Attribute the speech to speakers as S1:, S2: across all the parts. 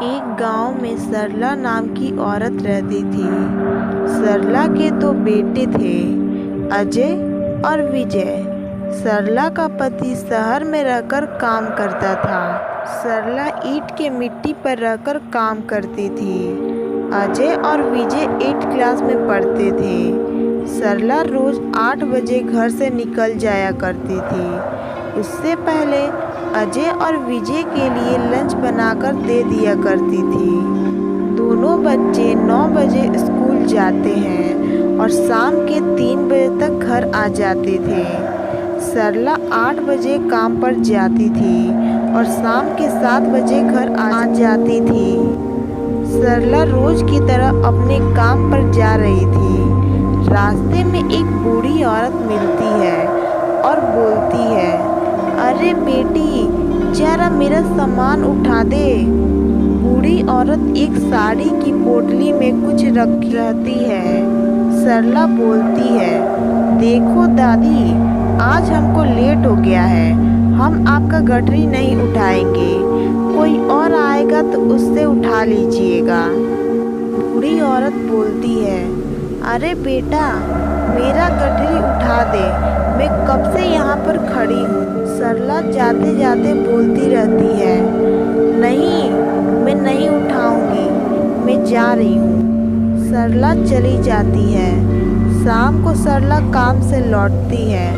S1: एक गांव में सरला नाम की औरत रहती थी। सरला के दो बेटे थे, अजय और विजय। सरला का पति शहर में रहकर काम करता था। सरला ईंट के मिट्टी पर रहकर काम करती थी। अजय और विजय 8th क्लास में पढ़ते थे। सरला रोज 8 बजे घर से निकल जाया करती थी। उससे पहले अजय और विजय के लिए लंच बनाकर दे दिया करती थी। दोनों बच्चे 9 बजे स्कूल जाते हैं और शाम के 3 बजे तक घर आ जाते थे। सरला 8 बजे काम पर जाती थी और शाम के 7 बजे घर आ जाती थी। सरला रोज की तरह अपने काम पर जा रही थी। रास्ते में एक बूढ़ी औरत मिलती है और बोलती है, अरे बेटी, जरा मेरा सामान उठा दे। बूढ़ी औरत एक साड़ी की पोटली में कुछ रख रहती है। सरला बोलती है, देखो दादी, आज हमको लेट हो गया है, हम आपका गठरी नहीं उठाएंगे, कोई और आएगा तो उससे उठा लीजिएगा। बूढ़ी औरत बोलती है, अरे बेटा, मेरा गठरी उठा दे, मैं कब से यहाँ पर खड़ी हूँ। सरला जाते जाते बोलती रहती है, नहीं, मैं नहीं उठाऊंगी, मैं जा रही हूँ। सरला चली जाती है। शाम को सरला काम से लौटती है।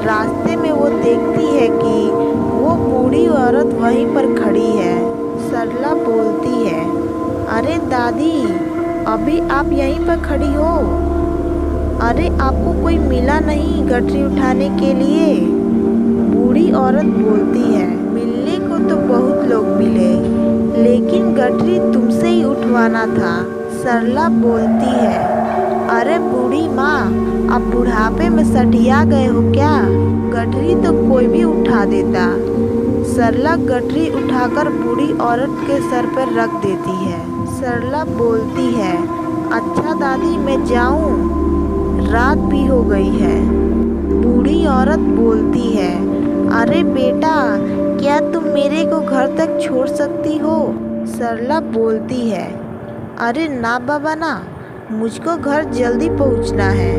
S1: रास्ते में वो देखती है कि वो बूढ़ी औरत वहीं पर खड़ी है। सरला बोलती है, अरे दादी, अभी आप यहीं पर खड़ी हो? अरे आपको कोई मिला नहीं गठरी उठाने के लिए? बूढ़ी औरत बोलती है, मिलने को तो बहुत लोग मिले, लेकिन गठरी तुमसे ही उठवाना था। सरला बोलती है, अरे बूढ़ी माँ, आप बुढ़ापे में सठिया गए हो क्या? गठरी तो कोई भी उठा देता। सरला गठरी उठाकर बूढ़ी औरत के सर पर रख देती है। सरला बोलती है, अच्छा दादी, मैं जाऊं? रात भी हो गई है। बूढ़ी औरत बोलती है, अरे बेटा, क्या तुम मेरे को घर तक छोड़ सकती हो? सरला बोलती है, अरे ना बाबा ना, मुझको घर जल्दी पहुंचना है।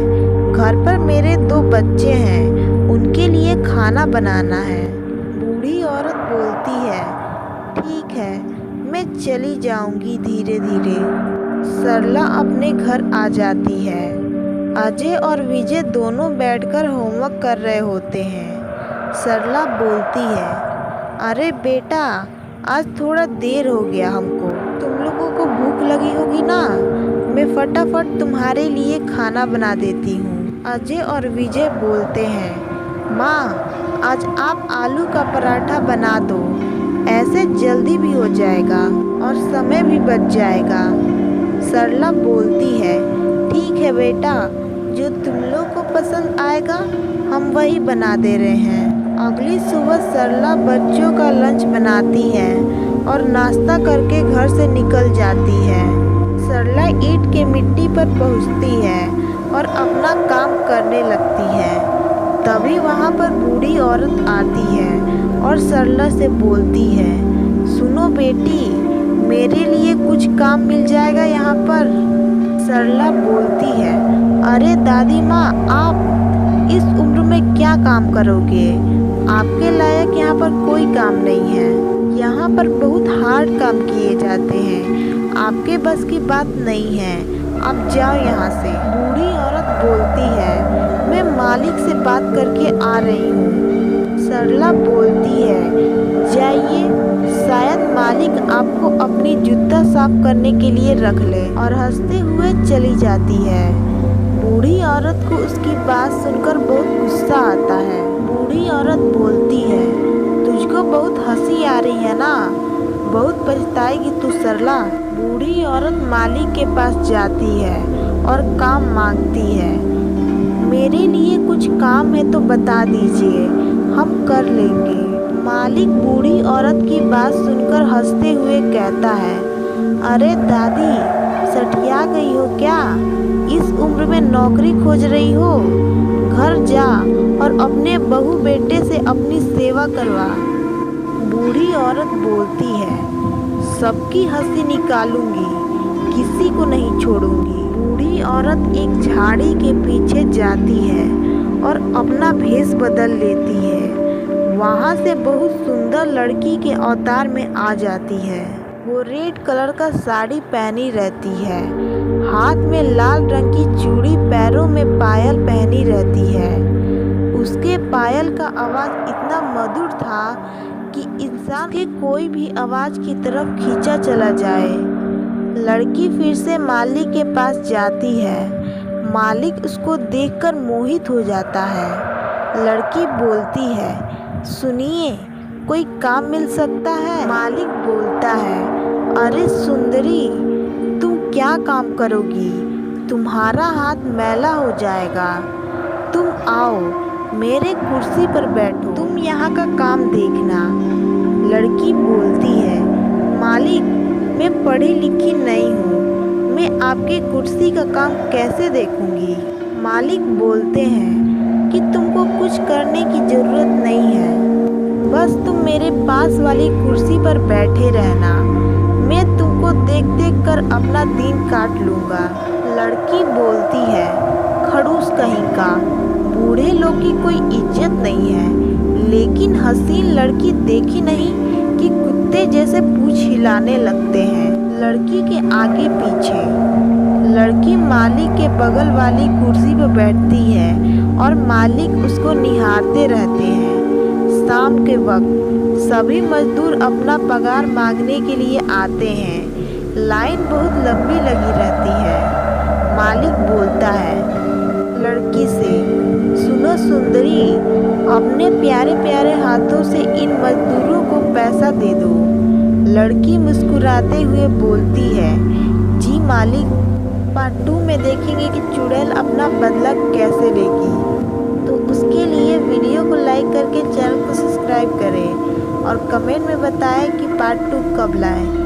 S1: घर पर मेरे 2 बच्चे हैं, उनके लिए खाना बनाना है। बूढ़ी औरत बोलती है, ठीक है, मैं चली जाऊंगी धीरे धीरे। सरला अपने घर आ जाती है। अजय और विजय दोनों बैठकर होमवर्क कर रहे होते हैं। सरला बोलती है, अरे बेटा, आज थोड़ा देर हो गया हमको, तुम लोगों को भूख लगी होगी ना, मैं फटाफट तुम्हारे लिए खाना बना देती हूँ। अजय और विजय बोलते हैं, माँ, आज आप आलू का पराठा बना दो, ऐसे जल्दी भी हो जाएगा और समय भी बच जाएगा। सरला बोलती है, ठीक है बेटा, जो तुम लोग को पसंद आएगा हम वही बना दे रहे हैं। अगली सुबह सरला बच्चों का लंच बनाती है और नाश्ता करके घर से निकल जाती है। सरला ईंट के मिट्टी पर पहुंचती है और अपना काम करने लगती है। तभी वहां पर बूढ़ी औरत आती है और सरला से बोलती है, सुनो बेटी, मेरे लिए कुछ काम मिल जाएगा यहाँ पर? सरला बोलती है, अरे दादी माँ, आप इस उम्र में क्या काम करोगे? आपके लायक यहाँ पर कोई काम नहीं है। यहाँ पर बहुत हार्ड काम किए जाते हैं, आपके बस की बात नहीं है, आप जाओ यहाँ से। बूढ़ी औरत बोलती है, मैं मालिक से बात करके आ रही हूँ। सरला बोलती है, जाइए, शायद मालिक आपको अपनी जूता साफ करने के लिए रख ले, और हंसते हुए चली जाती है। बूढ़ी औरत को उसकी बात सुनकर बहुत गुस्सा आता है। बूढ़ी औरत बोलती है, तुझको बहुत हंसी आ रही है ना, बहुत पछताएगी तू सरला। बूढ़ी औरत मालिक के पास जाती है और काम मांगती है, मेरे लिए कुछ काम है तो बता दीजिए, हम कर लेंगे। मालिक बूढ़ी औरत की बात सुनकर हंसते हुए कहता है, अरे दादी, सठिया गई हो क्या? इस उम्र में नौकरी खोज रही हो? घर जा और अपने बहू बेटे से अपनी सेवा करवा। बूढ़ी औरत बोलती है, सबकी हंसी निकालूंगी, किसी को नहीं छोड़ूंगी। बूढ़ी औरत एक झाड़ी के पीछे जाती है और अपना भेष बदल लेती है। वहाँ से बहुत सुंदर लड़की के अवतार में आ जाती है। वो रेड कलर का साड़ी पहनी रहती है, हाथ में लाल रंग की चूड़ी, पैरों में पायल पहनी रहती है। उसके पायल का आवाज़ इतना मधुर था कि इंसान के कोई भी आवाज़ की तरफ खींचा चला जाए। लड़की फिर से मालिक के पास जाती है। मालिक उसको देखकर मोहित हो जाता है। लड़की बोलती है, सुनिए, कोई काम मिल सकता है? मालिक बोलता है, अरे सुंदरी, तुम क्या काम करोगी? तुम्हारा हाथ मैला हो जाएगा। तुम आओ, मेरे कुर्सी पर बैठो, तुम यहाँ का काम देखना। लड़की बोलती है, मालिक, मैं पढ़ी लिखी नहीं हूँ, मैं आपकी कुर्सी का काम कैसे देखूँगी? मालिक बोलते हैं कि तुमको कुछ करने की ज़रूरत नहीं है, बस तुम मेरे पास वाली कुर्सी पर बैठे रहना, मैं तुमको देख देख कर अपना दिन काट लूँगा। लड़की बोलती है, खड़ूस कहीं का, बूढ़े लोग की कोई इज्जत नहीं है। लेकिन हसीन लड़की देखी नहीं कि कुत्ते जैसे पूंछ हिलाने लगते हैं। लड़की के आगे पीछे लड़की मालिक के बगल वाली कुर्सी पर बैठती है और मालिक उसको निहारते रहते हैं। शाम के वक्त सभी मजदूर अपना पगार मांगने के लिए आते हैं। लाइन बहुत लंबी लगी रहती है। मालिक बोलता है लड़की से, सुनो सुंदरी, अपने प्यारे प्यारे हाथों से इन मजदूरों को पैसा दे दो। लड़की मुस्कुराते हुए बोलती है, जी मालिक, पार्ट 2 में देखेंगे कि चुड़ैल अपना बदला कैसे लेगी। तो उसके लिए वीडियो को लाइक करके चैनल को सब्सक्राइब करें और कमेंट में बताएं कि पार्ट 2 कब लाएं।